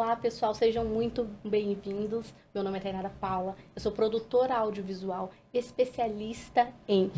Olá, pessoal, sejam muito bem-vindos. Meu nome é Tainara Paula, eu sou produtora audiovisual, especialista em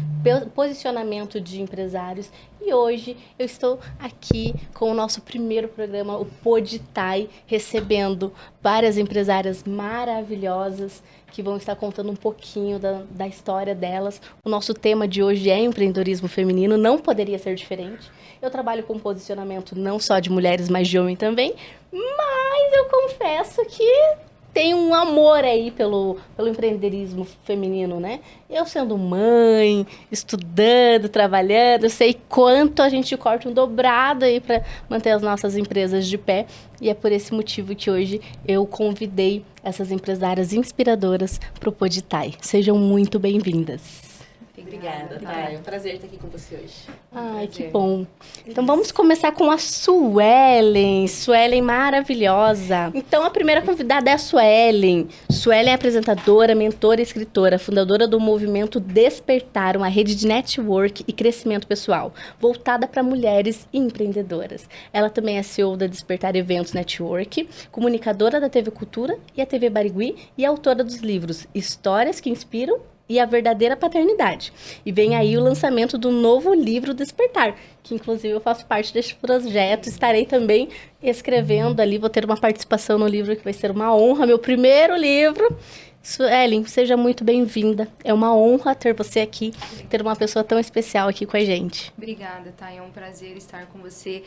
posicionamento de empresários e hoje eu estou aqui com o nosso primeiro programa, o Poditai, recebendo várias empresárias maravilhosas que vão estar contando um pouquinho da história delas. O nosso tema de hoje é empreendedorismo feminino, não poderia ser diferente. Eu trabalho com posicionamento não só de mulheres, mas de homem também, mas eu confesso que tem um amor aí pelo empreendedorismo feminino, né? Eu sendo mãe, estudando, trabalhando, eu sei quanto a gente corta um dobrado aí para manter as nossas empresas de pé. E é por esse motivo que hoje eu convidei essas empresárias inspiradoras para o Poditai. Sejam muito bem-vindas. Obrigada, Thay. É um prazer estar aqui com você hoje. Ai, que bom. Então vamos começar com a Suelen. Suelen maravilhosa. Então a primeira convidada é a Suelen. Suelen é apresentadora, mentora e escritora, fundadora do movimento Despertar, uma rede de network e crescimento pessoal, voltada para mulheres e empreendedoras. Ela também é CEO da Despertar Eventos Network, comunicadora da TV Cultura e a TV Barigui e autora dos livros Histórias que Inspiram e a Verdadeira Paternidade. E vem aí o lançamento do novo livro Despertar, que inclusive eu faço parte deste projeto, estarei também escrevendo ali, vou ter uma participação no livro que vai ser uma honra, meu primeiro livro. Suelen, seja muito bem-vinda, é uma honra ter você aqui, ter uma pessoa tão especial aqui com a gente. Obrigada, Thay, é um prazer estar com você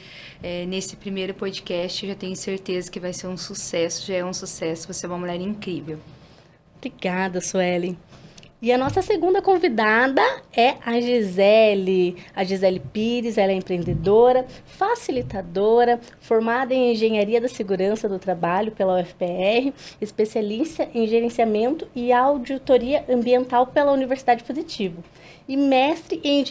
nesse primeiro podcast, já tenho certeza que vai ser um sucesso, já é um sucesso, você é uma mulher incrível. Obrigada, Suelen. E a nossa segunda convidada é a Gisele Pires. Ela é empreendedora, facilitadora, formada em Engenharia da Segurança do Trabalho pela UFPR, especialista em gerenciamento e auditoria ambiental pela Universidade Positivo e mestre em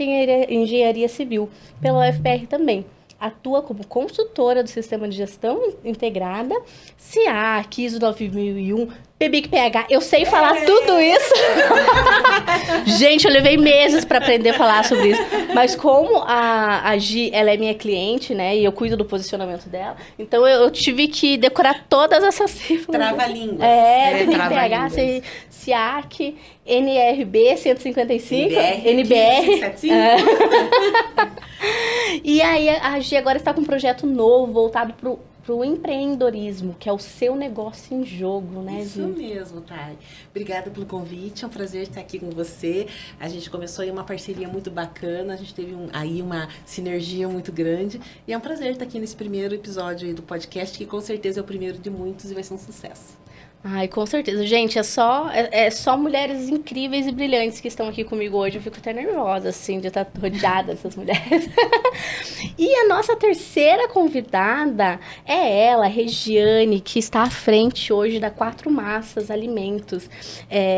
Engenharia Civil pela UFPR também. Atua como consultora do Sistema de Gestão Integrada, SEAC, ISO 9001, PBIC-PH. Eu sei falar tudo isso. Gente, eu levei meses para aprender a falar sobre isso. Mas como a Gi, ela é minha cliente, né? E eu cuido do posicionamento dela. Então, eu tive que decorar todas essas cifras. Trava-línguas. PBIC-PH, SEAC, NRB 155, NBR. 155. E aí, a Gi agora está com um projeto novo, voltado para o empreendedorismo, que é o seu negócio em jogo, né, Gi? Isso mesmo, Thay. Obrigada pelo convite, é um prazer estar aqui com você. A gente começou aí uma parceria muito bacana, a gente teve aí uma sinergia muito grande. E é um prazer estar aqui nesse primeiro episódio aí do podcast, que com certeza é o primeiro de muitos e vai ser um sucesso. Ai, com certeza. Gente, é só mulheres incríveis e brilhantes que estão aqui comigo hoje. Eu fico até nervosa, assim, de estar rodeada dessas mulheres. E a nossa terceira convidada é ela, Regiane, que está à frente hoje da Quatro Massas Alimentos.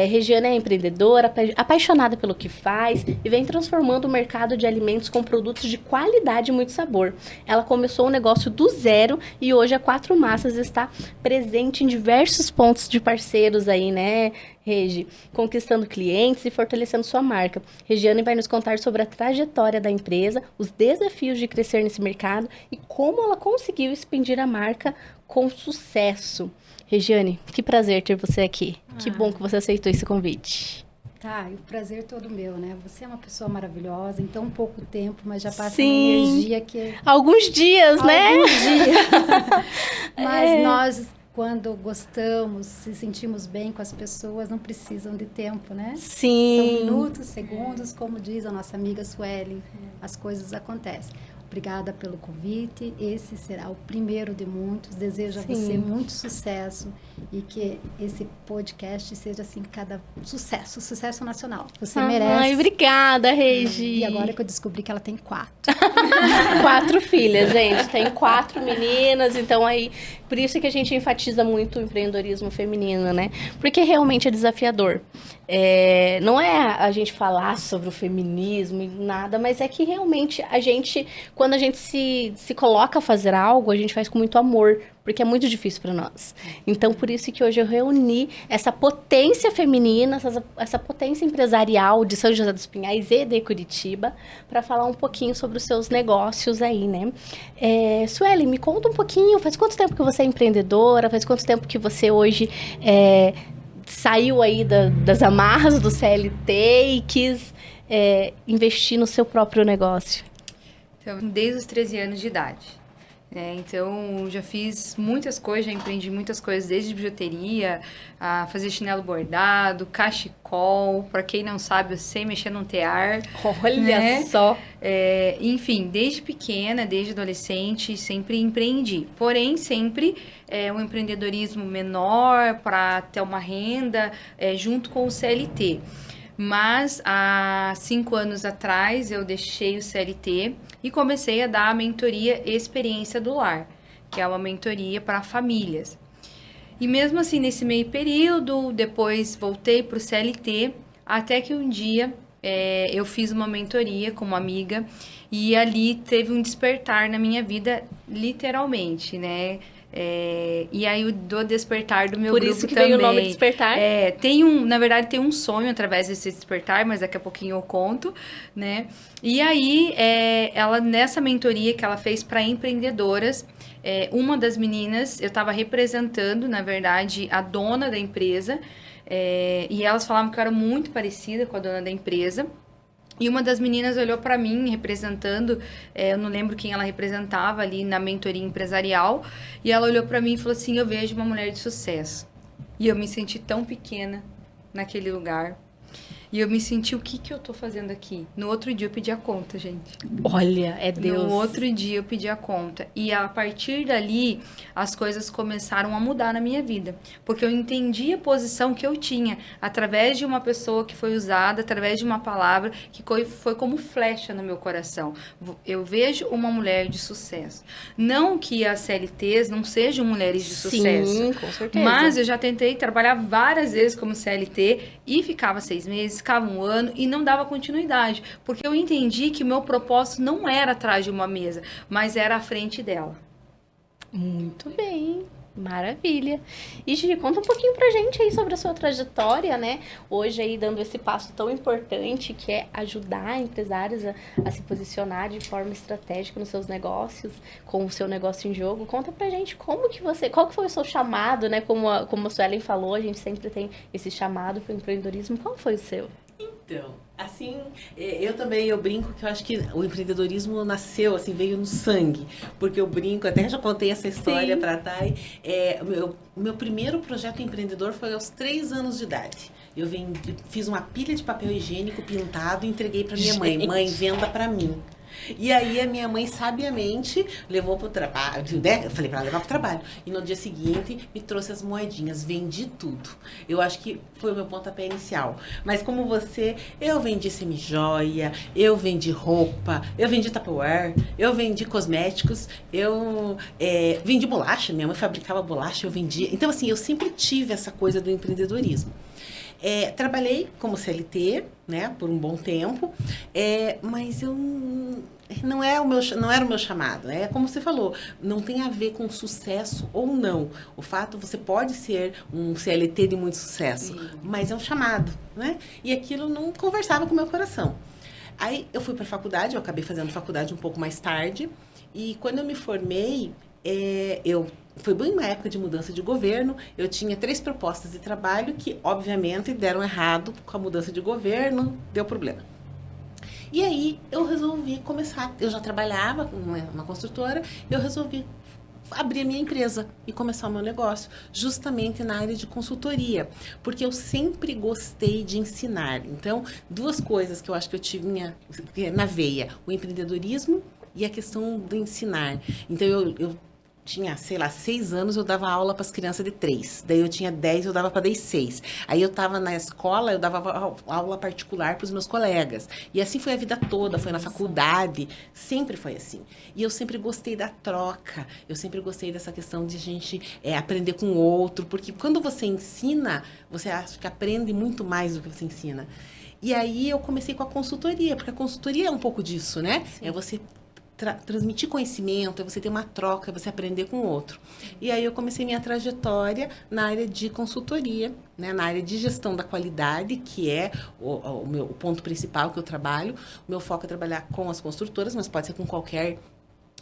Regiane é empreendedora, apaixonada pelo que faz e vem transformando o mercado de alimentos com produtos de qualidade e muito sabor. Ela começou um negócio do zero e hoje a Quatro Massas está presente em diversos pontos de parceiros aí, né, Regi? Conquistando clientes e fortalecendo sua marca. Regiane vai nos contar sobre a trajetória da empresa, os desafios de crescer nesse mercado e como ela conseguiu expandir a marca com sucesso. Regiane, que prazer ter você aqui. Que bom que você aceitou esse convite. Tá, o prazer todo meu, né? Você é uma pessoa maravilhosa, em tão pouco tempo, mas já passa Sim. uma energia que... Alguns dias, né? Alguns dias. Mas nós... Quando gostamos, se sentimos bem com as pessoas, não precisam de tempo, né? Sim. São minutos, segundos, como diz a nossa amiga Suelen, as coisas acontecem. Obrigada pelo convite, esse será o primeiro de muitos. Desejo a você muito sucesso e que esse podcast seja assim, sucesso nacional. Você merece. Ai, obrigada, Regi. E agora que eu descobri que ela tem 4. 4 filhas, gente. Tem 4 meninas, então aí... Por isso que a gente enfatiza muito o empreendedorismo feminino, né? Porque realmente é desafiador. Não é a gente falar sobre o feminismo e nada, mas é que realmente quando a gente se coloca a fazer algo, a gente faz com muito amor, porque é muito difícil para nós. Então, por isso que hoje eu reuni essa potência feminina, essa potência empresarial de São José dos Pinhais e de Curitiba, para falar um pouquinho sobre os seus negócios aí, né? Sueli, me conta um pouquinho, faz quanto tempo que você é empreendedora? Faz quanto tempo que você hoje saiu aí das amarras do CLT e quis investir no seu próprio negócio? Então, desde os 13 anos de idade. Então, já fiz muitas coisas, já empreendi muitas coisas, desde bijuteria, a fazer chinelo bordado, cachecol. Para quem não sabe, eu sei mexer num tear. Olha só! Enfim, desde pequena, desde adolescente, sempre empreendi. Porém, sempre um empreendedorismo menor para ter uma renda junto com o CLT. Mas, há 5 anos atrás, eu deixei o CLT e comecei a dar a mentoria Experiência do Lar, que é uma mentoria para famílias. E mesmo assim, nesse meio período, depois voltei para o CLT, até que um dia eu fiz uma mentoria com uma amiga e ali teve um despertar na minha vida, literalmente, né? E aí do despertar do meu grupo também. Por isso que veio o nome Despertar? Na verdade tem um sonho através desse despertar, mas daqui a pouquinho eu conto, né? E aí, ela nessa mentoria que ela fez para empreendedoras, uma das meninas, eu estava representando, na verdade, a dona da empresa, e elas falavam que eu era muito parecida com a dona da empresa. E uma das meninas olhou para mim, representando, eu não lembro quem ela representava ali na mentoria empresarial, e ela olhou para mim e falou assim, eu vejo uma mulher de sucesso. E eu me senti tão pequena naquele lugar. E eu me senti, o que eu tô fazendo aqui? No outro dia eu pedi a conta, gente. Olha, é Deus. No outro dia eu pedi a conta. E a partir dali, as coisas começaram a mudar na minha vida. Porque eu entendi a posição que eu tinha, através de uma pessoa que foi usada, através de uma palavra, que foi como flecha no meu coração. Eu vejo uma mulher de sucesso. Não que as CLTs não sejam mulheres de sucesso. Sim, com certeza. Mas eu já tentei trabalhar várias vezes como CLT e ficava 6 meses, ficava 1 ano e não dava continuidade, porque eu entendi que o meu propósito não era atrás de uma mesa, mas era à frente dela. Muito bem, maravilha. E Gigi, conta um pouquinho pra gente aí sobre a sua trajetória, né? Hoje aí dando esse passo tão importante que é ajudar empresários a se posicionar de forma estratégica nos seus negócios, com o seu negócio em jogo. Conta pra gente qual que foi o seu chamado, né? Como a Suelen falou, a gente sempre tem esse chamado pro empreendedorismo. Qual foi o seu? Então, assim, eu brinco que eu acho que o empreendedorismo nasceu, assim, veio no sangue, porque eu brinco, até já contei essa história para a Thay, meu primeiro projeto empreendedor foi aos 3 anos de idade. Eu fiz uma pilha de papel higiênico pintado e entreguei para minha mãe. Mãe, venda para mim. E aí a minha mãe sabiamente levou pro trabalho, né? Eu falei para ela levar pro trabalho. E no dia seguinte me trouxe as moedinhas, vendi tudo. Eu acho que foi o meu pontapé inicial. Mas como você, eu vendi semijoia, eu vendi roupa, eu vendi Tupperware, eu vendi cosméticos, eu vendi bolacha, minha mãe fabricava bolacha, eu vendia. Então assim, eu sempre tive essa coisa do empreendedorismo. Trabalhei como CLT, né, por um bom tempo, mas eu não era o meu chamado. É como você falou, não tem a ver com sucesso ou não. O fato, você pode ser um CLT de muito sucesso, mas é um chamado, né? E aquilo não conversava com o meu coração. Aí eu fui para a faculdade, eu acabei fazendo faculdade um pouco mais tarde, e quando eu me formei, foi bem uma época de mudança de governo, eu tinha 3 propostas de trabalho que, obviamente, deram errado com a mudança de governo, deu problema. E aí, eu resolvi começar, eu já trabalhava com uma construtora, eu resolvi abrir a minha empresa e começar o meu negócio, justamente na área de consultoria, porque eu sempre gostei de ensinar. Então, 2 coisas que eu acho que eu tive na veia, o empreendedorismo e a questão do ensinar. Então, eu tinha, sei lá, 6 anos, eu dava aula para as crianças de 3. Daí eu tinha 10, eu dava para 6. Aí eu estava na escola, eu dava aula particular para os meus colegas. E assim foi a vida toda, foi na faculdade, sempre foi assim. E eu sempre gostei da troca, eu sempre gostei dessa questão de a gente aprender com o outro, porque quando você ensina, você acha que aprende muito mais do que você ensina. E aí eu comecei com a consultoria, porque a consultoria é um pouco disso, né? Sim. É você transmitir conhecimento, é você ter uma troca, é você aprender com o outro. E aí eu comecei minha trajetória na área de consultoria, né, na área de gestão da qualidade, que é o ponto principal que eu trabalho. O meu foco é trabalhar com as construtoras, mas pode ser com qualquer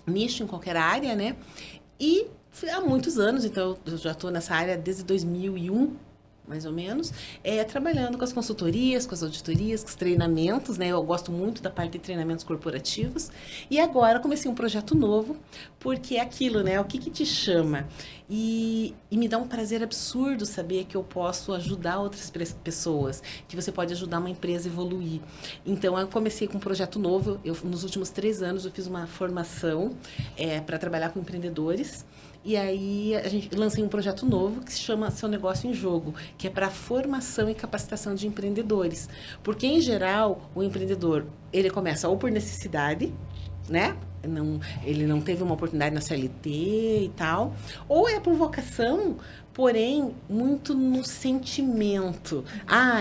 nicho, em qualquer área, né? E há muitos anos, então eu já estou nessa área desde 2001, mais ou menos, trabalhando com as consultorias, com as auditorias, com os treinamentos, né? Eu gosto muito da parte de treinamentos corporativos. E agora comecei um projeto novo, porque é aquilo, né? O que te chama? E me dá um prazer absurdo saber que eu posso ajudar outras pessoas, que você pode ajudar uma empresa a evoluir. Então, eu comecei com um projeto novo. Nos últimos 3 anos, eu fiz uma formação para trabalhar com empreendedores. E aí, a gente lancei um projeto novo que se chama Seu Negócio em Jogo, que é para formação e capacitação de empreendedores. Porque, em geral, o empreendedor, ele começa ou por necessidade, né? Ele não teve uma oportunidade na CLT e tal, ou é por vocação, porém, muito no sentimento.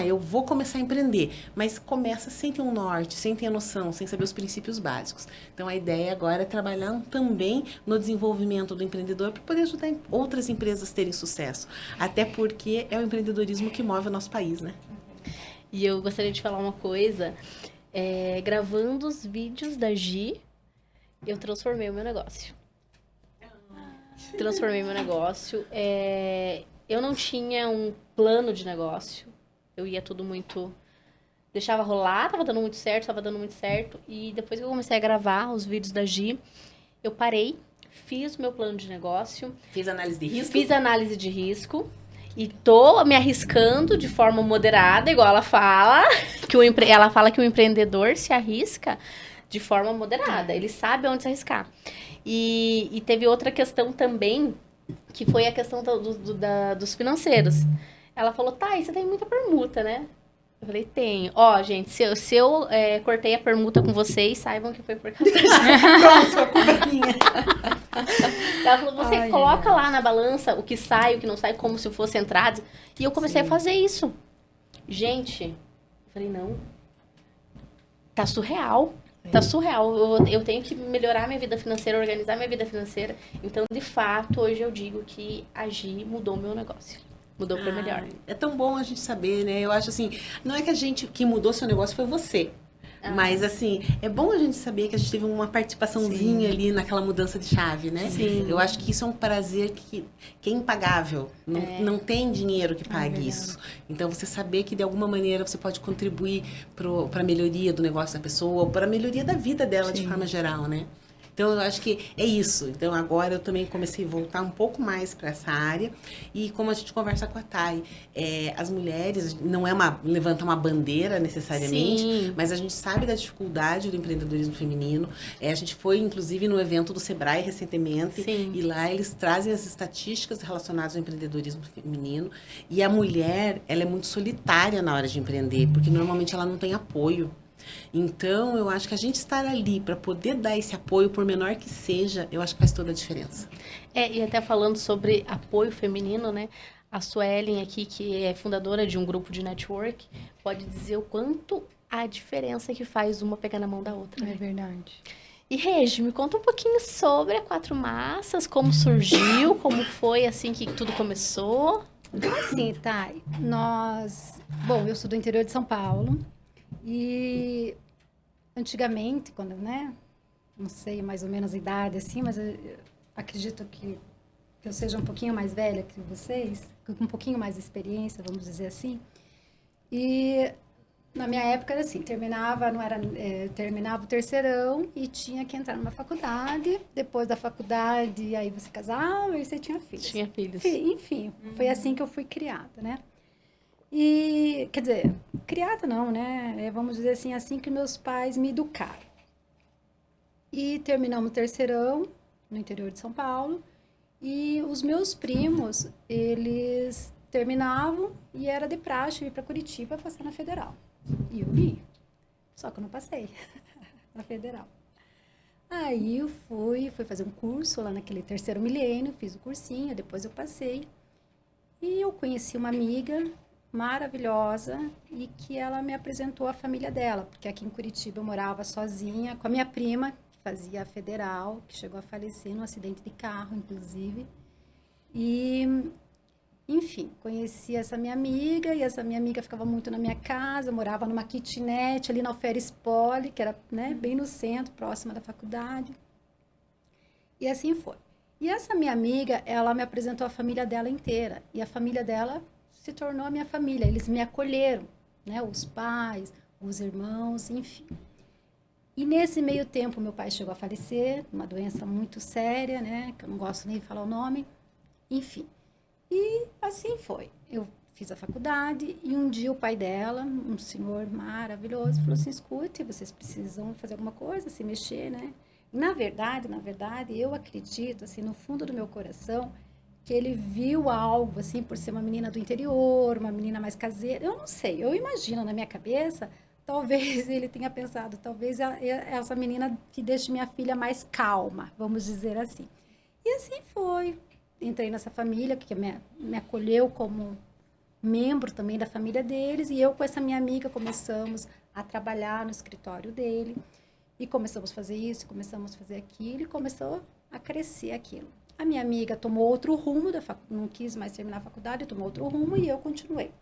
Eu vou começar a empreender, mas começa sem ter um norte, sem ter a noção, sem saber os princípios básicos. Então, a ideia agora é trabalhar também no desenvolvimento do empreendedor para poder ajudar outras empresas a terem sucesso. Até porque é o empreendedorismo que move o nosso país, né? E eu gostaria de falar uma coisa. Gravando os vídeos da Gi, eu transformei o meu negócio. Eu não tinha um plano de negócio. Eu ia tudo muito... Deixava rolar, tava dando muito certo. E depois que eu comecei a gravar os vídeos da Gi, eu parei, fiz o meu plano de negócio. Fiz análise de risco? Fiz análise de risco. E tô me arriscando de forma moderada, igual ela fala. Ela fala que o empreendedor se arrisca de forma moderada. Ele sabe onde se arriscar. E teve outra questão também, que foi a questão dos financeiros. Ela falou, tá, e você tem muita permuta, né? Eu falei, tenho. Gente, se eu cortei a permuta com vocês, saibam que foi por causa disso. Pronto, a culpa é minha. Ela falou, você coloca lá na balança o que sai, o que não sai, como se fosse entradas. E eu comecei a fazer isso. Gente, eu falei, não. Tá surreal. Tá surreal. Eu tenho que melhorar minha vida financeira, organizar minha vida financeira. Então, de fato, hoje eu digo que a Gi mudou o meu negócio. Mudou para melhor. É tão bom a gente saber, né? Eu acho assim, não é que que mudou seu negócio foi você. Mas, assim, é bom a gente saber que a gente teve uma participaçãozinha ali naquela mudança de chave, né? Sim. Eu acho que isso é um prazer que é impagável. Não tem dinheiro que pague isso. Então, você saber que, de alguma maneira, você pode contribuir para a melhoria do negócio da pessoa, ou para a melhoria da vida dela, de forma geral, né? Então, eu acho que é isso. Então, agora eu também comecei a voltar um pouco mais para essa área. E como a gente conversa com a Thay, as mulheres, não é levanta uma bandeira necessariamente, Sim. mas a gente sabe da dificuldade do empreendedorismo feminino. A gente foi, inclusive, no evento do Sebrae recentemente. Sim. E lá eles trazem as estatísticas relacionadas ao empreendedorismo feminino. E a mulher, ela é muito solitária na hora de empreender, porque normalmente ela não tem apoio. Então, eu acho que a gente estar ali para poder dar esse apoio, por menor que seja, eu acho que faz toda a diferença. E até falando sobre apoio feminino, né? A Suelen aqui, que é fundadora de um grupo de network, pode dizer o quanto a diferença que faz uma pegar na mão da outra. É verdade. E, Regi, me conta um pouquinho sobre a Quatro Massas, como surgiu, como foi, assim, que tudo começou. Assim, Thay, Bom, eu sou do interior de São Paulo. E antigamente, quando, né, não sei mais ou menos a idade, assim, mas eu acredito que eu seja um pouquinho mais velha que vocês, com um pouquinho mais de experiência, vamos dizer assim. E na minha época era assim, terminava o terceirão e tinha que entrar numa faculdade. Depois da faculdade, aí você casava e você tinha filhos. Tinha filhos. Enfim, foi assim que eu fui criada, né? E, quer dizer, criada não, né? Vamos dizer assim que meus pais me educaram. E terminamos o terceirão no interior de São Paulo. E os meus primos, eles terminavam e era de praxe ir para Curitiba passar na Federal. E eu vi, só que eu não passei na Federal. Aí eu fui fazer um curso lá naquele terceiro milênio, fiz o cursinho, depois eu passei. E eu conheci uma amiga maravilhosa e que ela me apresentou a família dela, porque aqui em Curitiba eu morava sozinha com a minha prima, que fazia a Federal, que chegou a falecer num acidente de carro, inclusive. E, enfim, conheci essa minha amiga e essa minha amiga ficava muito na minha casa, morava numa kitnet ali na Alferes Poli, que era, né, bem no centro, próxima da faculdade. E assim foi. E essa minha amiga, ela me apresentou a família dela inteira. E a família dela se tornou a minha família. Eles me acolheram, né? Os pais, os irmãos, enfim. E nesse meio tempo, meu pai chegou a falecer, uma doença muito séria, né? Que eu não gosto nem de falar o nome. Enfim. E assim foi. Eu fiz a faculdade e um dia o pai dela, um senhor maravilhoso, falou assim, escute, vocês precisam fazer alguma coisa, se mexer, né? Na verdade, eu acredito, assim, no fundo do meu coração, que ele viu algo, assim, por ser uma menina do interior, uma menina mais caseira. Eu não sei, eu imagino na minha cabeça, talvez ele tenha pensado, talvez essa menina que deixe minha filha mais calma, vamos dizer assim. E assim foi. Entrei nessa família, que me acolheu como membro também da família deles, e eu com essa minha amiga começamos a trabalhar no escritório dele. E começamos a fazer isso, começamos a fazer aquilo, e começou a crescer aquilo. A minha amiga tomou outro rumo, não quis mais terminar a faculdade, tomou outro rumo e eu continuei.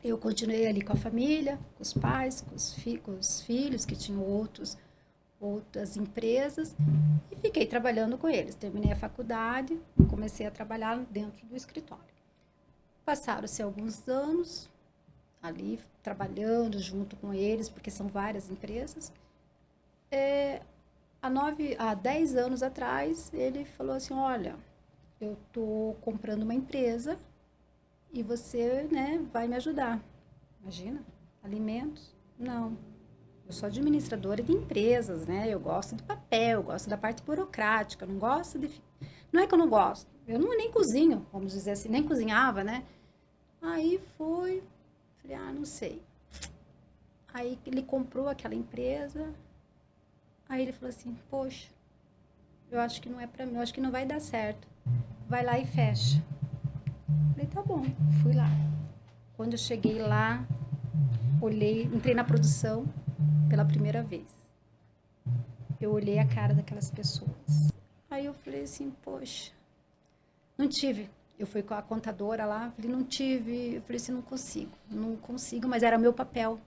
Eu continuei ali com a família, com os pais, com os filhos, que tinham outras empresas, e fiquei trabalhando com eles. Terminei a faculdade, comecei a trabalhar dentro do escritório. Passaram-se alguns anos ali, trabalhando junto com eles, porque são várias empresas. Há 10 anos atrás, ele falou assim, olha, eu estou comprando uma empresa e você, né, vai me ajudar. Imagina, alimentos? Não. Eu sou administradora de empresas, né? Eu gosto de papel, eu gosto da parte burocrática, não gosto de... Não é que eu não gosto, eu nem cozinho, vamos dizer assim, nem cozinhava, né? Aí falei, não sei. Aí ele comprou aquela empresa... Aí ele falou assim, poxa, eu acho que não é pra mim, eu acho que não vai dar certo. Vai lá e fecha. Falei, tá bom, fui lá. Quando eu cheguei lá, entrei na produção pela primeira vez. Eu olhei a cara daquelas pessoas. Aí eu falei assim, poxa, não tive. Eu fui com a contadora lá, falei, não tive. Eu falei assim, não consigo, mas era meu papel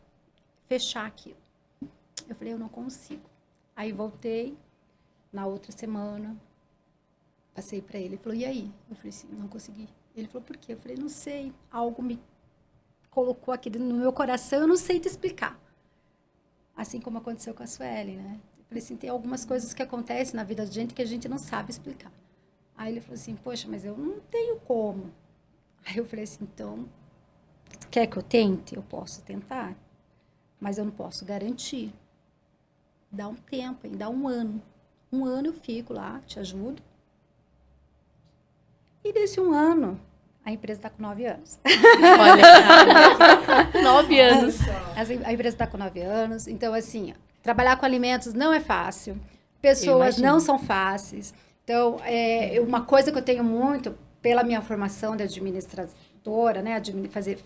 fechar aquilo. Eu falei, eu não consigo. Aí voltei, na outra semana, passei para ele. Ele falou, e aí? Eu falei assim, não consegui. Ele falou, por quê? Eu falei, não sei, algo me colocou aqui no meu coração, eu não sei te explicar. Assim como aconteceu com a Sueli, né? Eu falei assim, tem algumas coisas que acontecem na vida da gente que a gente não sabe explicar. Aí ele falou assim, poxa, mas eu não tenho como. Aí eu falei assim, então, quer que eu tente? Eu posso tentar, mas eu não posso garantir. Dá um tempo, dá um ano. Um ano eu fico lá, te ajudo. E desse um ano, a empresa está com 9 anos. Olha, 9 anos. A empresa está com 9 anos. Então, assim, trabalhar com alimentos não é fácil. Pessoas não são fáceis. Então, uma coisa que eu tenho muito, pela minha formação de administradora, né,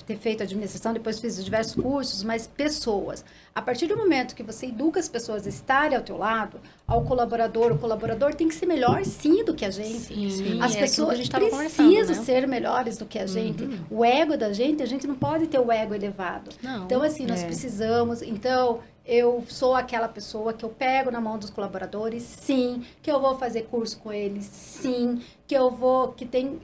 ter feito administração, depois fiz diversos cursos, mas pessoas. A partir do momento que você educa as pessoas a estarem ao teu lado, o colaborador tem que ser melhor sim do que a gente. Sim, as pessoas precisam ser melhores do que a gente. O ego da gente, a gente não pode ter o ego elevado. Não, então, assim, nós precisamos... Então, eu sou aquela pessoa que eu pego na mão dos colaboradores, sim. Que eu vou fazer curso com eles, sim. Que tem...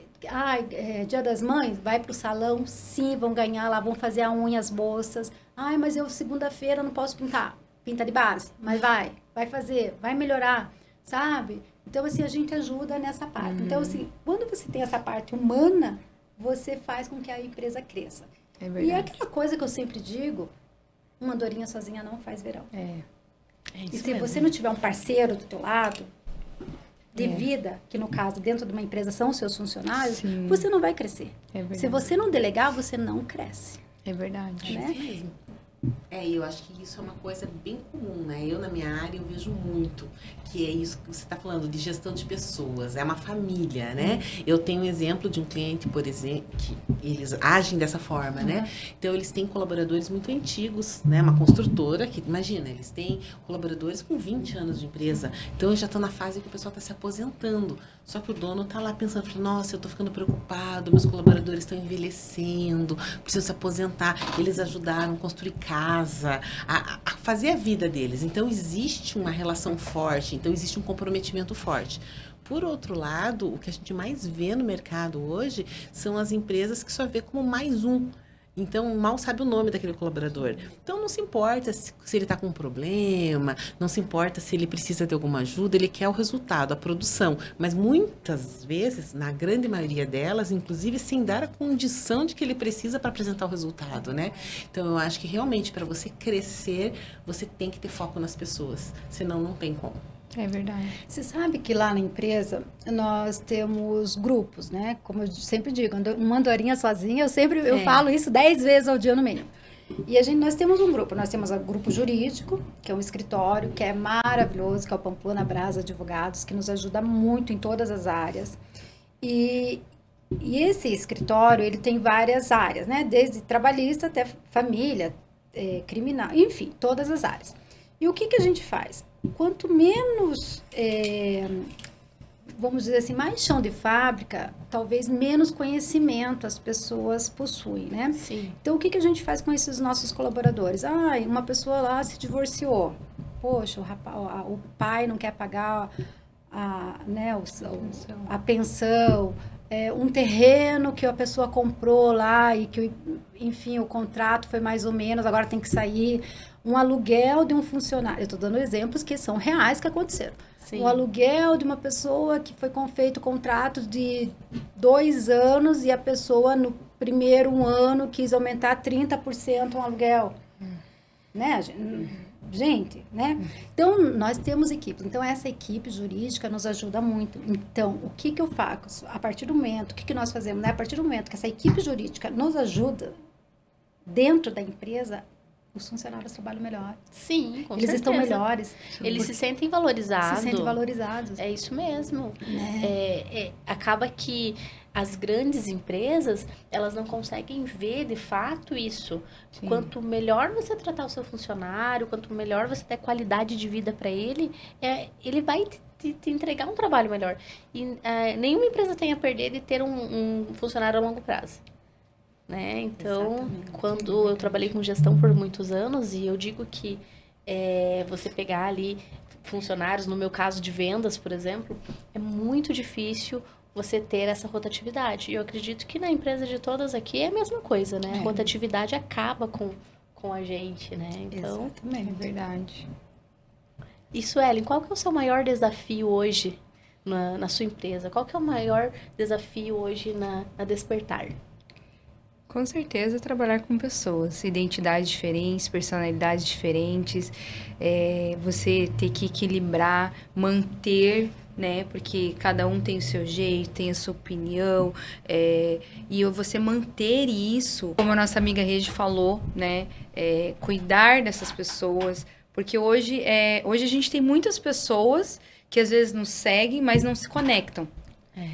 Dia das Mães, vai pro salão, sim, vão ganhar lá, vão fazer a unha, as bolsas. Mas eu segunda-feira não posso pintar. Pinta de base, mas vai fazer, vai melhorar, sabe? Então, assim, a gente ajuda nessa parte. Então, assim, quando você tem essa parte humana, você faz com que a empresa cresça. É verdade. E é aquela coisa que eu sempre digo, uma andorinha sozinha não faz verão. É E isso se mesmo. você não tiver um parceiro do teu lado, de vida, que no caso, dentro de uma empresa são os seus funcionários, Sim. você não vai crescer. É verdade. Se você não delegar, você não cresce. É verdade. Né? Isso mesmo. Eu acho que isso é uma coisa bem comum, né? Eu, na minha área, eu vejo muito, que é isso que você está falando, de gestão de pessoas, é uma família, né? Eu tenho um exemplo de um cliente, por exemplo, que eles agem dessa forma, né? Então, eles têm colaboradores muito antigos, né? Uma construtora, que, imagina, eles têm colaboradores com 20 anos de empresa, então, eles já estão na fase que o pessoal está se aposentando, só que o dono está lá pensando, nossa, eu estou ficando preocupado, meus colaboradores estão envelhecendo, preciso se aposentar, eles ajudaram a construir casa, a fazer a vida deles. Então, existe uma relação forte, então existe um comprometimento forte. Por outro lado, o que a gente mais vê no mercado hoje são as empresas que só vê como mais um. Então, mal sabe o nome daquele colaborador. Então, não se importa se ele está com um problema, não se importa se ele precisa de alguma ajuda, ele quer o resultado, a produção. Mas muitas vezes, na grande maioria delas, inclusive sem dar a condição de que ele precisa para apresentar o resultado, né? Então, eu acho que realmente, para você crescer, você tem que ter foco nas pessoas, senão não tem como. É verdade. Você sabe que lá na empresa nós temos grupos, né? Como eu sempre digo, uma andorinha sozinha, eu falo isso 10 vezes ao dia no mínimo. E nós temos um grupo, nós temos o grupo jurídico, que é um escritório que é maravilhoso, que é o Pamplona Braz Advogados, que nos ajuda muito em todas as áreas. E esse escritório, ele tem várias áreas, né? Desde trabalhista até família, criminal, enfim, todas as áreas. E o que a gente faz? Quanto menos, vamos dizer assim, mais chão de fábrica, talvez menos conhecimento as pessoas possuem, né? Sim. Então, o que a gente faz com esses nossos colaboradores? Uma pessoa lá se divorciou. Poxa, o pai não quer pagar a pensão. Um terreno que a pessoa comprou lá e que, enfim, o contrato foi mais ou menos, agora tem que sair. Um aluguel de um funcionário, eu estou dando exemplos que são reais que aconteceram. Sim. Um aluguel de uma pessoa que foi feito contrato de 2 anos e a pessoa no primeiro ano quis aumentar 30% um aluguel. Né, gente, né? Então, nós temos equipes. Então, essa equipe jurídica nos ajuda muito. Então, o que eu faço? A partir do momento, o que nós fazemos? Né? A partir do momento que essa equipe jurídica nos ajuda dentro da empresa, os funcionários trabalham melhor. Sim, com Eles certeza. estão melhores. Eles se sentem valorizados. Se sentem valorizados. É isso mesmo. Né? Acaba que as grandes empresas, elas não conseguem ver de fato isso. Sim. Quanto melhor você tratar o seu funcionário, quanto melhor você der qualidade de vida para ele, ele vai te entregar um trabalho melhor. E nenhuma empresa tem a perder de ter um funcionário a longo prazo. Né? Então, Exatamente. quando eu trabalhei com gestão por muitos anos, e eu digo que você pegar ali funcionários, no meu caso de vendas, por exemplo, é muito difícil você ter essa rotatividade. E eu acredito que na empresa de todas aqui é a mesma coisa, né? A rotatividade acaba com a gente, né? Então, É verdade. E Suelen, qual que é o seu maior desafio hoje na sua empresa? Qual que é o maior desafio hoje na Despertar? Com certeza, trabalhar com pessoas, identidades diferentes, personalidades diferentes, você ter que equilibrar, manter, né? Porque cada um tem o seu jeito, tem a sua opinião, e você manter isso, como a nossa amiga Regi falou, né? Cuidar dessas pessoas, porque hoje a gente tem muitas pessoas que às vezes nos seguem, mas não se conectam.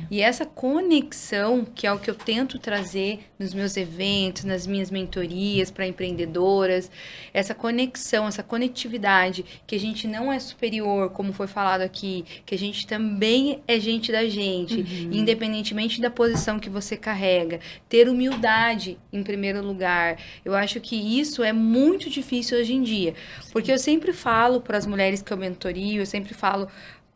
E essa conexão, que é o que eu tento trazer nos meus eventos, nas minhas mentorias para empreendedoras, essa conexão, essa conectividade, que a gente não é superior, como foi falado aqui, que a gente também é gente da gente, independentemente da posição que você carrega. Ter humildade em primeiro lugar. Eu acho que isso é muito difícil hoje em dia, porque eu sempre falo para as mulheres que eu mentorio, eu sempre falo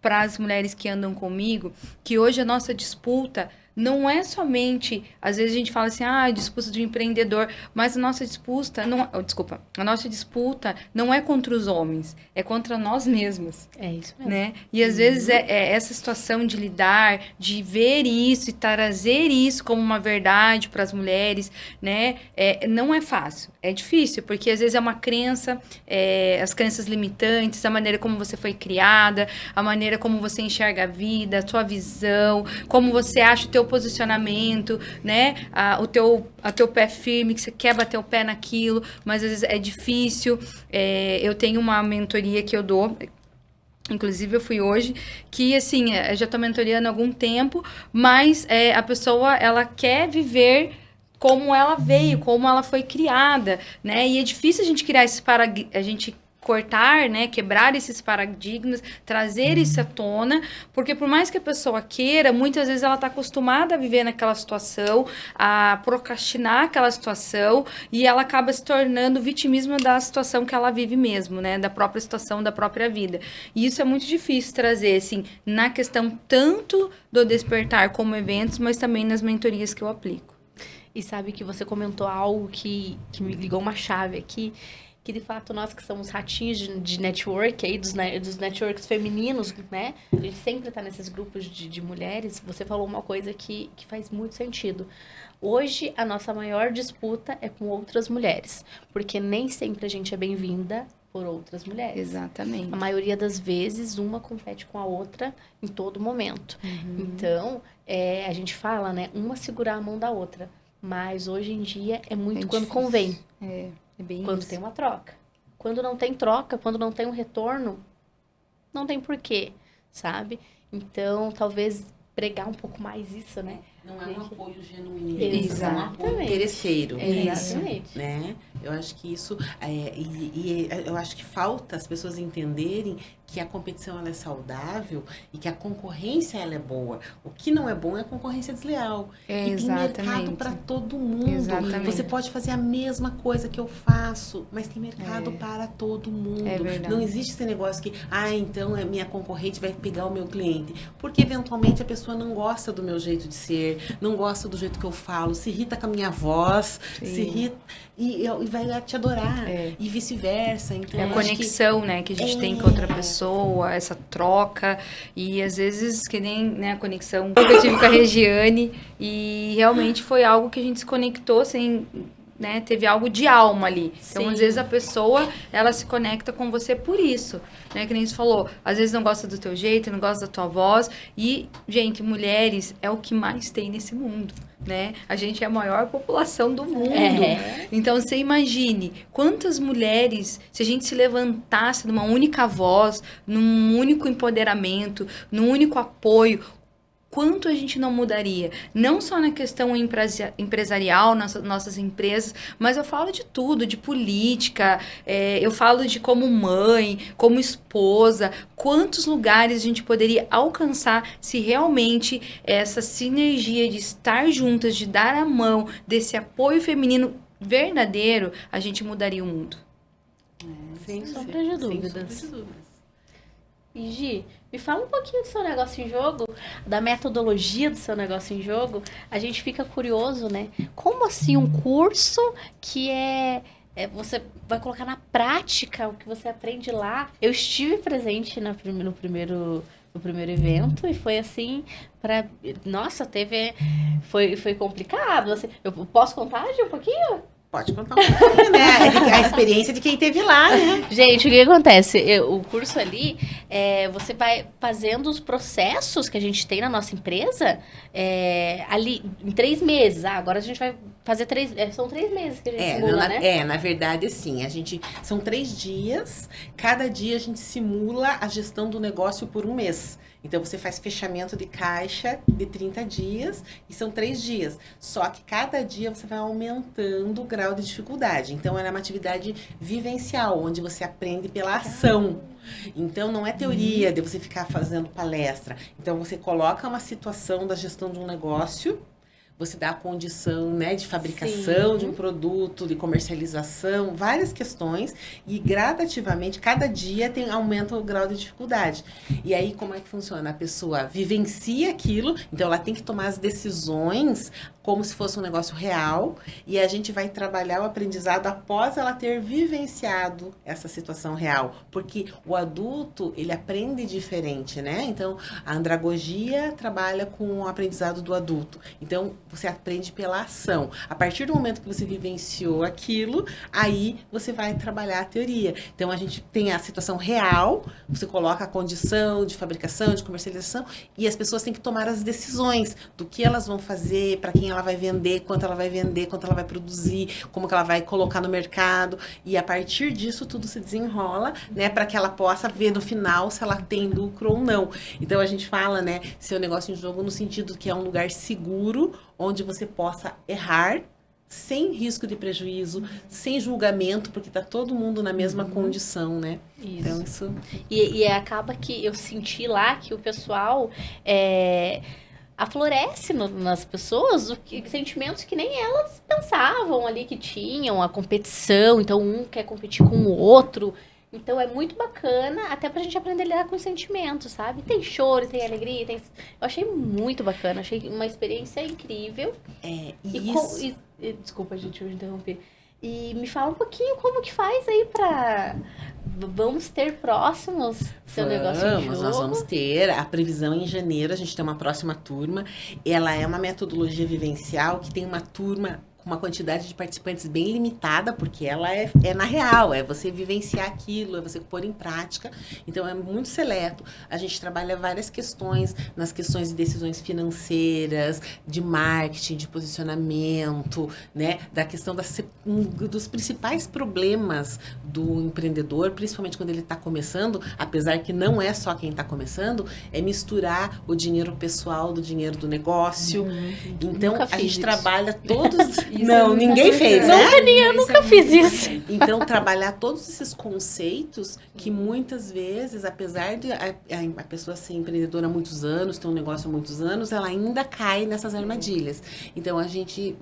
para as mulheres que andam comigo, que hoje a nossa disputa não é somente, às vezes a gente fala assim, disputa de empreendedor, mas a nossa disputa não é contra os homens, é contra nós mesmos. É isso mesmo. Né? E às vezes é essa situação de lidar, de ver isso e trazer isso como uma verdade para as mulheres, né? Não é fácil, é difícil, porque às vezes é uma crença, as crenças limitantes, a maneira como você foi criada, a maneira como você enxerga a vida, a sua visão, como você acha o teu posicionamento, né? O teu pé firme, que você quer bater o pé naquilo, mas às vezes é difícil. Eu tenho uma mentoria que eu dou, inclusive eu fui hoje, que assim, eu já estou mentoriando há algum tempo, mas a pessoa, ela quer viver como ela veio, como ela foi criada, né? E é difícil a gente criar a gente cortar, né, quebrar esses paradigmas, trazer isso à tona, porque por mais que a pessoa queira, muitas vezes ela está acostumada a viver naquela situação, a procrastinar aquela situação, e ela acaba se tornando vitimismo da situação que ela vive mesmo, né, da própria situação, da própria vida. E isso é muito difícil trazer, assim, na questão tanto do despertar como eventos, mas também nas mentorias que eu aplico. E sabe que você comentou algo que me ligou uma chave aqui, que de fato nós que somos ratinhos de network aí, dos networks femininos, né? A gente sempre tá nesses grupos de mulheres. Você falou uma coisa que faz muito sentido. Hoje, a nossa maior disputa é com outras mulheres, porque nem sempre a gente é bem-vinda por outras mulheres. Exatamente. A maioria das vezes, uma compete com a outra em todo momento. Então, a gente fala, né? Uma segurar a mão da outra. Mas hoje em dia é muito quando difícil. convém. É bem quando isso. tem uma troca. Quando não tem troca, quando não tem um retorno, não tem porquê, sabe? Então, talvez pregar um pouco mais isso, né? Não é um apoio genuíno, Exatamente. é um apoio interesseiro. Exatamente. Né? Eu acho que isso, eu acho que falta as pessoas entenderem que a competição ela é saudável e que a concorrência ela é boa. O que não é bom é a concorrência desleal. E tem mercado para todo mundo. Exatamente. Você pode fazer a mesma coisa que eu faço, mas tem mercado para todo mundo. É verdade. Não existe esse negócio que, então a minha concorrente vai pegar o meu cliente. Porque eventualmente a pessoa não gosta do meu jeito de ser, não gosta do jeito que eu falo, se irrita com a minha voz, se irrita e vai te adorar. E vice-versa. Então, a conexão, né, que a gente tem com outra pessoa, essa troca, e às vezes que nem, né, a conexão que eu tive com a Regiane, e realmente foi algo que a gente se conectou sem, né, teve algo de alma ali. Então, Sim. às vezes a pessoa, ela se conecta com você por isso, né, que nem você falou, às vezes não gosta do teu jeito, não gosta da tua voz, e, gente, mulheres é o que mais tem nesse mundo, né? A gente é a maior população do mundo. Então, você imagine quantas mulheres, se a gente se levantasse numa única voz, num único empoderamento, num único apoio, quanto a gente não mudaria? Não só na questão empresarial, nas nossas empresas, mas eu falo de tudo, de política, eu falo de como mãe, como esposa, quantos lugares a gente poderia alcançar se realmente essa sinergia de estar juntas, de dar a mão, desse apoio feminino verdadeiro, a gente mudaria o mundo. Sem sombra de dúvidas. E Gi, me fala um pouquinho do seu negócio em jogo, da metodologia do seu negócio em jogo. A gente fica curioso, né? Como assim um curso que você vai colocar na prática o que você aprende lá? Eu estive presente no primeiro evento e foi assim, nossa, foi complicado. Assim, eu posso contar, Gi, um pouquinho? Pode contar um pouquinho, né? A experiência de quem esteve lá, né? Gente, o que acontece? O curso ali, você vai fazendo os processos que a gente tem na nossa empresa ali em 3 meses. Agora a gente vai fazer são 3 meses que a gente simula, né? Na verdade, sim. São 3 dias. Cada dia a gente simula a gestão do negócio por 1 mês. Então, você faz fechamento de caixa de 30 dias e são 3 dias. Só que cada dia você vai aumentando o grau de dificuldade. Então, ela é uma atividade vivencial, onde você aprende pela ação. Então, não é teoria de você ficar fazendo palestra. Então, você coloca uma situação da gestão de um negócio, você dá a condição, né, de fabricação Sim. de um produto, de comercialização, várias questões, e gradativamente, cada dia aumenta o grau de dificuldade. E aí, como é que funciona? A pessoa vivencia aquilo, então ela tem que tomar as decisões como se fosse um negócio real, e a gente vai trabalhar o aprendizado após ela ter vivenciado essa situação real, porque o adulto, ele aprende diferente, né? Então, a andragogia trabalha com o aprendizado do adulto. Então, você aprende pela ação. A partir do momento que você vivenciou aquilo, aí você vai trabalhar a teoria. Então, a gente tem a situação real, você coloca a condição de fabricação, de comercialização, e as pessoas têm que tomar as decisões do que elas vão fazer, para quem ela vai vender, quanto ela vai produzir, como que ela vai colocar no mercado, e a partir disso tudo se desenrola, né, para que ela possa ver no final se ela tem lucro ou não. Então a gente fala, né, seu negócio em jogo no sentido que é um lugar seguro, onde você possa errar sem risco de prejuízo, sem julgamento, porque tá todo mundo na mesma condição, né? Isso. Então isso... E acaba que eu senti lá que o pessoal aflorece nas pessoas sentimentos que nem elas pensavam ali que tinham, a competição, então um quer competir com o outro. Então é muito bacana, até pra gente aprender a lidar com os sentimentos, sabe? Tem choro, tem alegria, Eu achei muito bacana, achei uma experiência incrível. Desculpa, gente, eu interrompi. E me fala um pouquinho como que faz aí pra... Vamos ter próximos seu negócio em jogo? Nós vamos ter. A previsão em janeiro, a gente tem uma próxima turma. Ela é uma metodologia vivencial que tem uma turma com uma quantidade de participantes bem limitada, porque ela é na real, é você vivenciar aquilo, é você pôr em prática. Então, é muito seleto. A gente trabalha várias questões, nas questões de decisões financeiras, de marketing, de posicionamento, né? Da questão dos principais problemas do empreendedor, principalmente quando ele está começando, apesar que não é só quem está começando, é misturar o dinheiro pessoal do dinheiro do negócio. Então, a gente trabalha todos... Não, ninguém fez, né? Eu nunca fiz isso. Então, trabalhar todos esses conceitos que muitas vezes, apesar de a pessoa ser empreendedora há muitos anos, ter um negócio há muitos anos, ela ainda cai nessas armadilhas. Então, a gente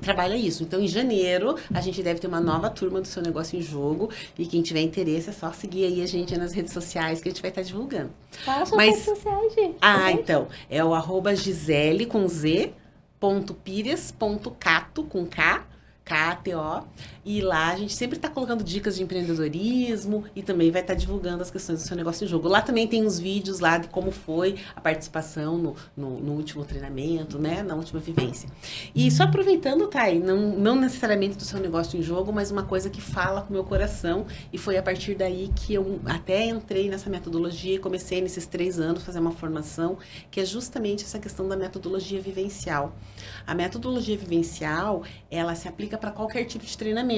trabalha isso. Então, em janeiro, a gente deve ter uma nova turma do seu negócio em jogo, e quem tiver interesse é só seguir aí a gente nas redes sociais que a gente vai estar divulgando. Quais são as redes sociais, gente? Então, é o @Gisele com Z, .pires.cato com K, K-A-T-O, e lá a gente sempre está colocando dicas de empreendedorismo e também vai estar divulgando as questões do seu negócio em jogo. Lá também tem uns vídeos lá de como foi a participação no último treinamento, né, na última vivência. E só aproveitando, Thay, não necessariamente do seu negócio em jogo, mas uma coisa que fala com o meu coração, e foi a partir daí que eu até entrei nessa metodologia e comecei nesses 3 anos a fazer uma formação, que é justamente essa questão da metodologia vivencial. A metodologia vivencial, ela se aplica para qualquer tipo de treinamento.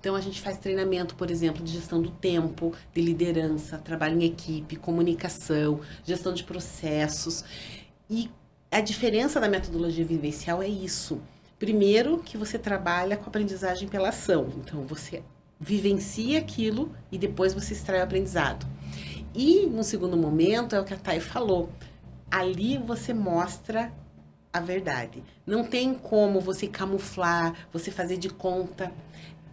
Então, a gente faz treinamento, por exemplo, de gestão do tempo, de liderança, trabalho em equipe, comunicação, gestão de processos. E a diferença da metodologia vivencial é isso. Primeiro, que você trabalha com aprendizagem pela ação. Então, você vivencia aquilo e depois você extrai o aprendizado. E, no segundo momento, é o que a Thay falou. Ali você mostra a verdade. Não tem como você camuflar, você fazer de conta.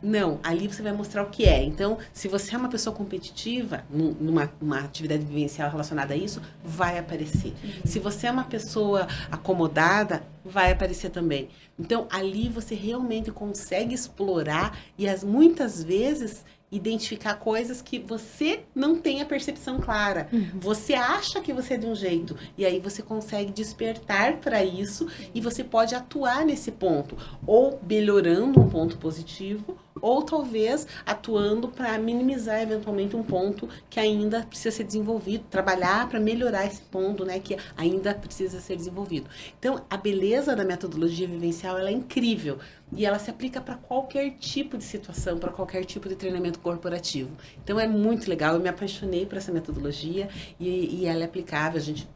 Não, ali você vai mostrar o que é. Então, se você é uma pessoa competitiva, numa atividade vivencial relacionada a isso, vai aparecer. Se você é uma pessoa acomodada, vai aparecer também. Então, ali você realmente consegue explorar e muitas vezes identificar coisas que você não tem a percepção clara. Você acha que você é de um jeito, e aí você consegue despertar para isso e você pode atuar nesse ponto, ou melhorando um ponto positivo, ou talvez atuando para minimizar eventualmente um ponto que ainda precisa ser desenvolvido, trabalhar para melhorar esse ponto, né, que ainda precisa ser desenvolvido. Então, a beleza da metodologia vivencial, ela é incrível, e ela se aplica para qualquer tipo de situação, para qualquer tipo de treinamento corporativo. Então, é muito legal, eu me apaixonei por essa metodologia e ela é aplicável, a gente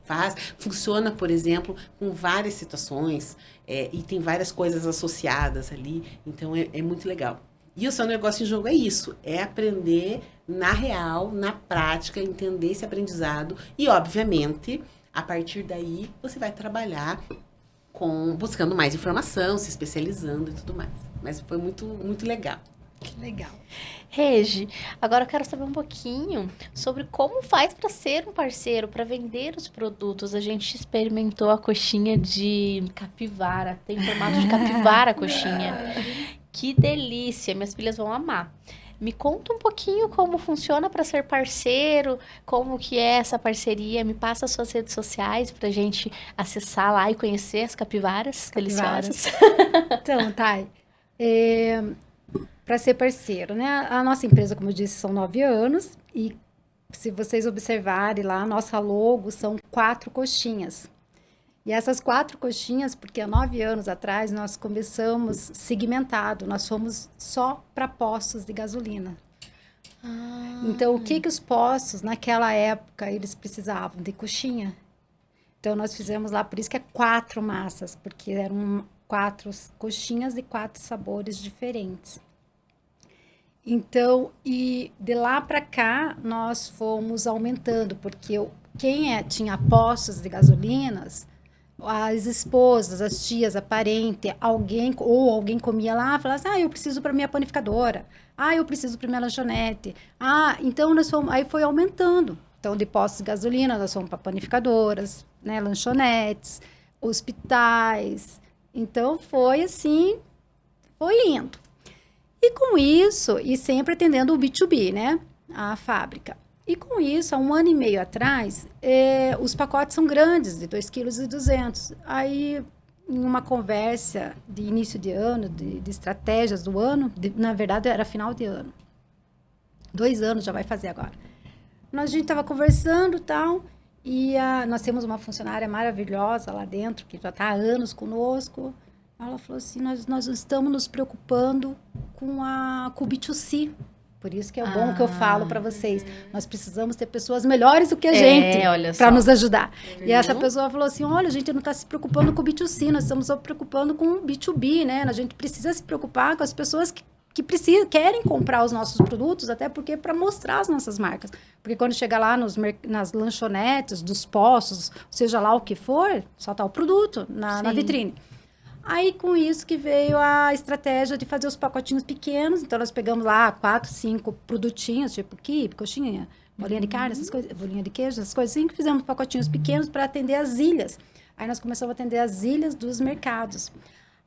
funciona, por exemplo, com várias situações, e tem várias coisas associadas ali, então é muito legal. E o seu negócio em jogo é isso, é aprender na real, na prática, entender esse aprendizado e, obviamente, a partir daí, você vai trabalhar buscando mais informação, se especializando e tudo mais. Mas foi muito, muito legal. Que legal. Regi, agora eu quero saber um pouquinho sobre como faz para ser um parceiro, para vender os produtos. A gente experimentou a coxinha de capivara, tem formato de capivara a coxinha. Que delícia, minhas filhas vão amar. Me conta um pouquinho como funciona para ser parceiro, como que é essa parceria. Me passa as suas redes sociais para a gente acessar lá e conhecer as capivaras deliciosas. Então, Thay, para ser parceiro, né? A nossa empresa, como eu disse, são 9 anos e se vocês observarem lá, a nossa logo são 4 coxinhas. E essas 4 coxinhas, porque há 9 anos atrás nós começamos segmentado, nós fomos só para postos de gasolina. Então, o que os postos, naquela época, eles precisavam? De coxinha. Então, nós fizemos lá, por isso que é 4 massas, porque eram 4 coxinhas de 4 sabores diferentes. Então, e de lá para cá, nós fomos aumentando, porque quem tinha postos de gasolinas, as esposas, as tias, a parente, alguém comia lá, falava assim, eu preciso para minha panificadora, eu preciso para minha lanchonete. Então nós fomos, aí foi aumentando. Então, de postos de gasolina, nós fomos para panificadoras, né, lanchonetes, hospitais. Então, foi assim, foi indo. E com isso, e sempre atendendo o B2B, né, a fábrica. E com isso, há 1 ano e meio atrás, os pacotes são grandes, de 2,2 kg. Aí, em uma conversa de início de ano, de estratégias do ano, na verdade, era final de ano. 2 anos já vai fazer agora. A gente estava conversando e tal, e nós temos uma funcionária maravilhosa lá dentro, que já está há anos conosco. Ela falou assim, nós estamos nos preocupando com o B2C. Por isso que é bom que eu falo para vocês. Nós precisamos ter pessoas melhores do que a gente para nos ajudar. E essa pessoa falou assim, olha, a gente não está se preocupando com o B2C, nós estamos se preocupando com o B2B, né? A gente precisa se preocupar com as pessoas que querem comprar os nossos produtos, até porque para mostrar as nossas marcas. Porque quando chega lá nas lanchonetes, dos postos, seja lá o que for, só está o produto na vitrine. Aí, com isso que veio a estratégia de fazer os pacotinhos pequenos. Então, nós pegamos lá 4, 5 produtinhos, tipo quibe, coxinha, bolinha de carne, essas coisas, bolinha de queijo, essas coisas assim, que fizemos pacotinhos pequenos para atender as ilhas. Aí, nós começamos a atender as ilhas dos mercados.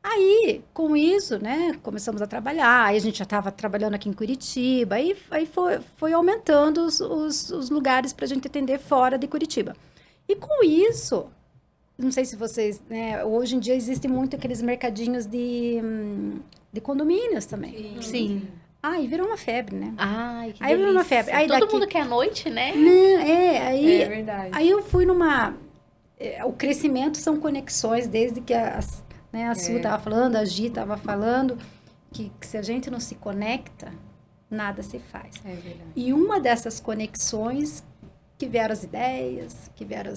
Aí, com isso, né, começamos a trabalhar. Aí, a gente já estava trabalhando aqui em Curitiba. Aí foi aumentando os lugares para a gente atender fora de Curitiba. E, com isso... Não sei se vocês, né, hoje em dia existem muito aqueles mercadinhos de condomínios também. Sim. E virou uma febre, né? Ai, que aí virou uma febre. Aí todo mundo quer à noite, né? Não, É verdade. Aí eu fui o crescimento são conexões, desde que a Su estava falando, a Gi estava falando, que se a gente não se conecta, nada se faz. É verdade. E uma dessas conexões que vieram as ideias, que vieram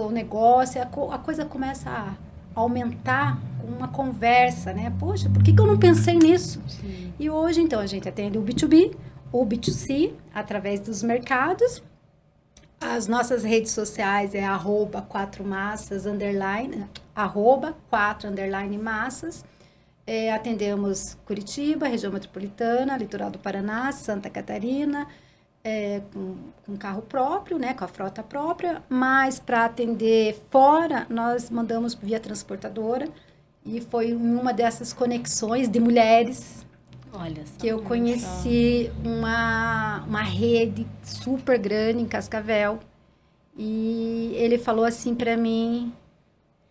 o negócio, a coisa começa a aumentar com uma conversa, né? Poxa, por que eu não pensei nisso? Sim. E hoje, então, a gente atende o B2B, o B2C, através dos mercados. As nossas redes sociais é @4massas_, @4_massas. Atendemos Curitiba, região metropolitana, litoral do Paraná, Santa Catarina, com carro próprio, né, com a frota própria, mas para atender fora, nós mandamos via transportadora, e foi uma dessas conexões de mulheres que eu conheci uma rede super grande em Cascavel, e ele falou assim para mim,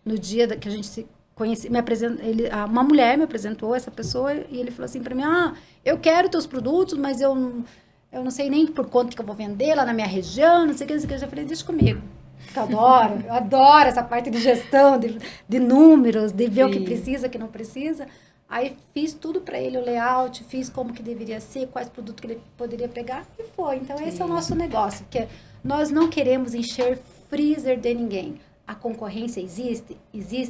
no dia que a gente se conheci, uma mulher me apresentou essa pessoa, e ele falou assim para mim, eu quero teus produtos, mas eu não sei nem por quanto que eu vou vender lá na minha região, não sei o que, eu já falei, deixa comigo. Eu adoro essa parte de gestão, de números, de ver o que precisa, o que não precisa. Aí fiz tudo para ele, o layout, fiz como que deveria ser, quais produtos que ele poderia pegar, e foi. Então, esse é o nosso negócio, porque nós não queremos encher freezer de ninguém. A concorrência existe,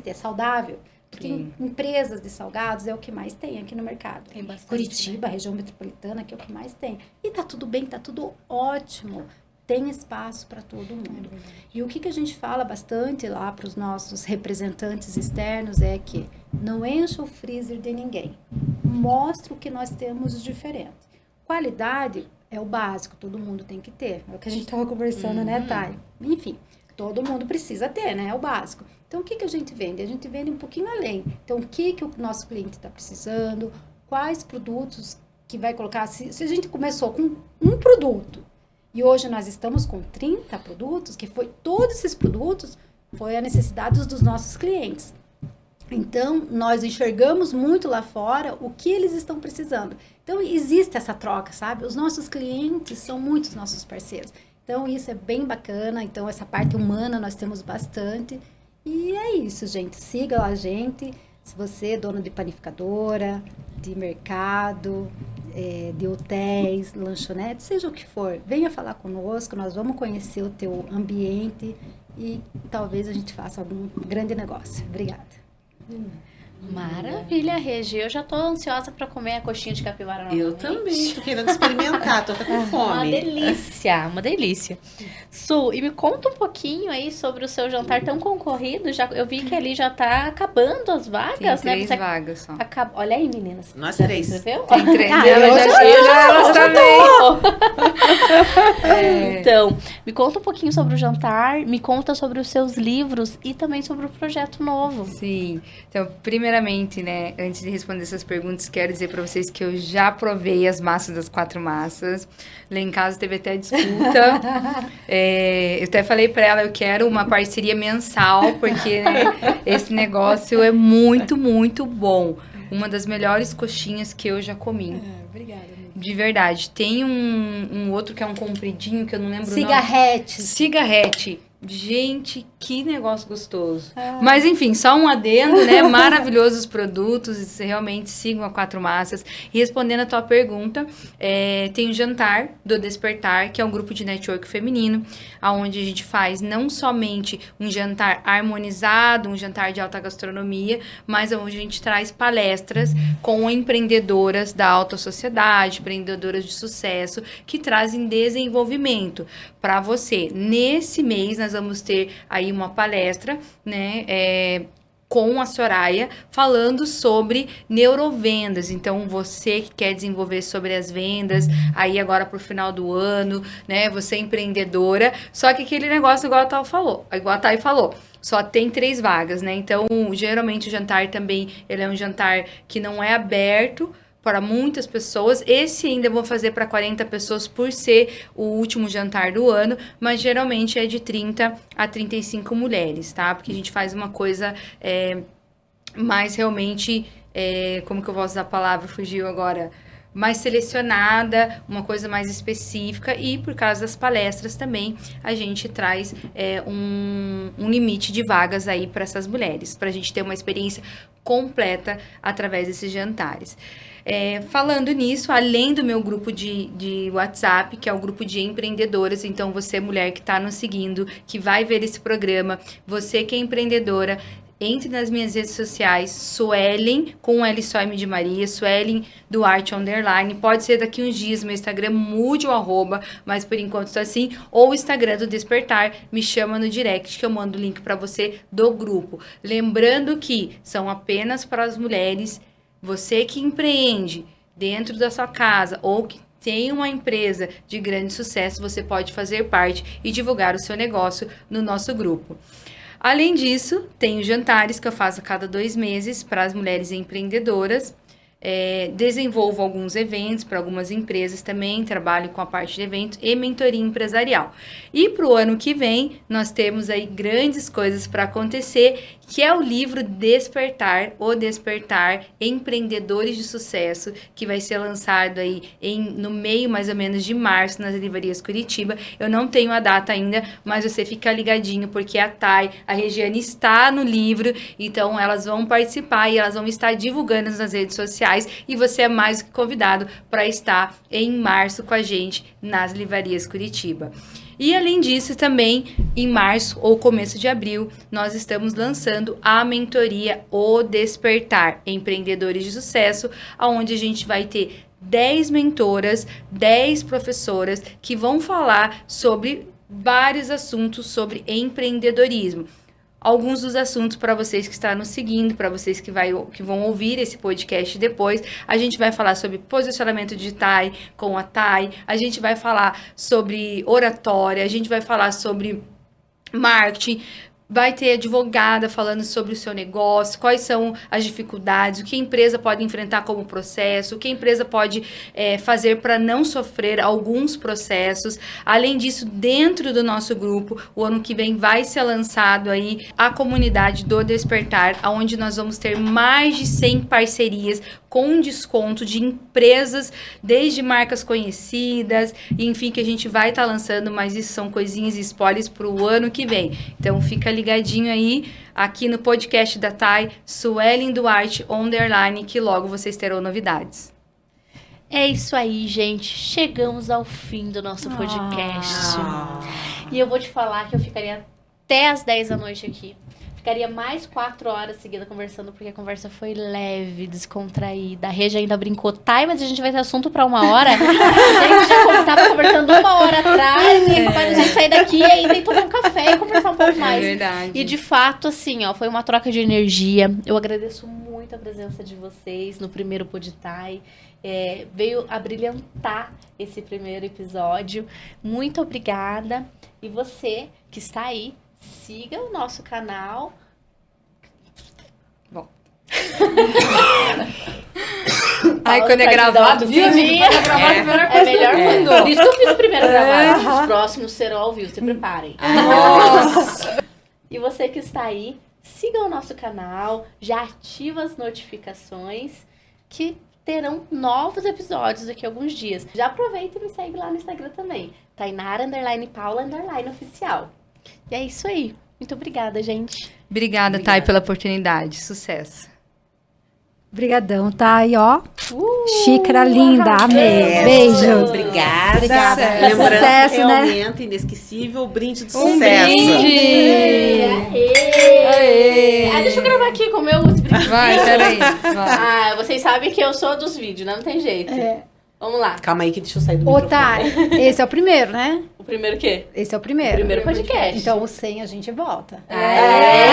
é saudável. Porque empresas de salgados é o que mais tem aqui no mercado. Tem bastante, Curitiba, região metropolitana, que é o que mais tem. E tá tudo bem, tá tudo ótimo. tem espaço para todo mundo. E o que a gente fala bastante lá para os nossos representantes externos é que não encha o freezer de ninguém. Mostra o que nós temos de diferente. Qualidade é o básico, todo mundo tem que ter. É o que a gente estava conversando, né, Thay? Enfim, todo mundo precisa ter, né? É o básico. Então, o que a gente vende? A gente vende um pouquinho além. Então, o que o nosso cliente está precisando, quais produtos que vai colocar. Se a gente começou com um produto e hoje nós estamos com 30 produtos, que foi todos esses produtos, foi a necessidade dos nossos clientes. Então, nós enxergamos muito lá fora o que eles estão precisando. Então, existe essa troca, sabe? Os nossos clientes são muitos nossos parceiros. Então, isso é bem bacana. Então, essa parte humana nós temos bastante. E é isso, gente. Siga a gente. Se você é dono de panificadora, de mercado, de hotéis, lanchonete, seja o que for, venha falar conosco, nós vamos conhecer o teu ambiente e talvez a gente faça algum grande negócio. Obrigada. Maravilha, Regi. Eu já tô ansiosa para comer a coxinha de capivara novamente. Eu também, tô querendo experimentar, tô até com fome. Uma delícia, uma delícia. Su, e me conta um pouquinho aí sobre o seu jantar tão concorrido. Eu vi que ali já tá acabando as vagas, Tem né? 3 vagas só. Olha aí, meninas. Nós Já 3. se inscreveu? Tem 3. Elas também. Então, me conta um pouquinho sobre o jantar, me conta sobre os seus livros e também sobre o projeto novo. Sim. Então, primeiramente, né, antes de responder essas perguntas, quero dizer para vocês que eu já provei as massas das 4 massas. Lá em casa teve até disputa. Eu até falei para ela, eu quero uma parceria mensal, porque, né, esse negócio é muito, muito bom. Uma das melhores coxinhas que eu já comi. Obrigada, amiga. De verdade. Tem um outro que é um compridinho, que eu não lembro o nome. Cigarrete. Gente, que negócio gostoso. Mas, enfim, só um adendo, né? Maravilhosos os produtos. Realmente sigam a 4 Massas. E respondendo a tua pergunta, tem o Jantar do Despertar, que é um grupo de network feminino, onde a gente faz não somente um jantar harmonizado, um jantar de alta gastronomia, mas onde a gente traz palestras com empreendedoras da alta sociedade, empreendedoras de sucesso, que trazem desenvolvimento para você. Nesse mês, nós vamos ter aí uma palestra, né, com a Soraya, falando sobre neurovendas. Então, você que quer desenvolver sobre as vendas, aí agora pro final do ano, né, você é empreendedora, só que aquele negócio, igual a Thay falou, só tem 3 vagas, né? Então, geralmente o jantar também, ele é um jantar que não é aberto para muitas pessoas. Esse ainda vou fazer para 40 pessoas por ser o último jantar do ano, mas geralmente é de 30 a 35 mulheres, tá? Porque a gente faz uma coisa mais realmente, como que eu posso usar a palavra? Fugiu agora. Mais selecionada, uma coisa mais específica, e por causa das palestras também a gente traz um limite de vagas aí para essas mulheres, para a gente ter uma experiência completa através desses jantares. Falando nisso, além do meu grupo de WhatsApp, que é o grupo de empreendedoras, então você, mulher que está nos seguindo, que vai ver esse programa, você que é empreendedora, entre nas minhas redes sociais, Suelen, com L só M de Maria, Suelen Duarte _, pode ser daqui uns dias, meu Instagram mude o @, mas por enquanto tá assim, ou o Instagram do Despertar, me chama no direct que eu mando o link para você do grupo. Lembrando que são apenas para as mulheres, você que empreende dentro da sua casa ou que tem uma empresa de grande sucesso, você pode fazer parte e divulgar o seu negócio no nosso grupo. Além disso, tem os jantares que eu faço a cada 2 meses para as mulheres empreendedoras. Desenvolvo alguns eventos para algumas empresas também, trabalho com a parte de eventos e mentoria empresarial. E para o ano que vem, nós temos aí grandes coisas para acontecer, que é o livro Despertar, O Despertar, Empreendedores de Sucesso, que vai ser lançado aí no meio mais ou menos de março nas livrarias Curitiba. Eu não tenho a data ainda, mas você fica ligadinho, porque a Thay, a Regiane está no livro, então elas vão participar e elas vão estar divulgando nas redes sociais, e você é mais do que convidado para estar em março com a gente nas livrarias Curitiba. E além disso, também em março ou começo de abril, nós estamos lançando a mentoria O Despertar, Empreendedores de Sucesso, onde a gente vai ter 10 mentoras, 10 professoras que vão falar sobre vários assuntos sobre empreendedorismo. Alguns dos assuntos para vocês que estão nos seguindo, para vocês que vão ouvir esse podcast depois, a gente vai falar sobre posicionamento de Thay com a Thay, a gente vai falar sobre oratória, a gente vai falar sobre marketing, vai ter advogada falando sobre o seu negócio, quais são as dificuldades, o que a empresa pode enfrentar como processo, o que a empresa pode fazer para não sofrer alguns processos. Além disso, dentro do nosso grupo, o ano que vem vai ser lançado aí a comunidade do Despertar, onde nós vamos ter mais de 100 parcerias com desconto de empresas, desde marcas conhecidas, enfim, que a gente vai estar lançando, mas isso são coisinhas e spoilers para o ano que vem. Então, fica ligadinho aí, aqui no podcast da Thay, Suelen Duarte, _, que logo vocês terão novidades. É isso aí, gente. Chegamos ao fim do nosso podcast. E eu vou te falar que eu ficaria até às 10 da noite aqui. Ficaria mais 4 horas seguidas conversando, porque a conversa foi leve, descontraída. A Regi ainda brincou, Thay, mas a gente vai ter assunto pra 1 hora? A gente já tava conversando 1 hora atrás, e capaz a gente sair daqui ainda e tomar um café e conversar um pouco mais. É verdade. E de fato, assim, ó, foi uma troca de energia. Eu agradeço muito a presença de vocês no primeiro Pod Thay. Veio a brilhantar esse primeiro episódio. Muito obrigada. E você que está aí, siga o nosso canal. Bom. Ai, quando é gravado, viu? É melhor quando. Por isso que eu fiz o primeiro gravado. Os próximos serão ao vivo, se preparem. Nossa! E você que está aí, siga o nosso canal, já ativa as notificações, que terão novos episódios daqui a alguns dias. Já aproveita e me segue lá no Instagram também. Tainara _Paula _oficial. E é isso aí. Muito obrigada, gente. Obrigada, Thay, pela oportunidade. Sucesso. Obrigadão, Thay, ó. Xícara linda, amei. Beijo. Obrigada. Lembrança, Sucesso, realmente, né? Inesquecível, brinde do Um sucesso. brinde! Ah, deixa eu gravar aqui com o meu brinde. Vai, peraí. Vai. Vocês sabem que eu sou dos vídeos, né? Não tem jeito. Vamos lá. Calma aí que deixa eu sair do Ô, microfone. Thay, esse é o primeiro, né? O primeiro o quê? Esse é o primeiro. Primeiro podcast. Então, o 100 a gente volta. Aê!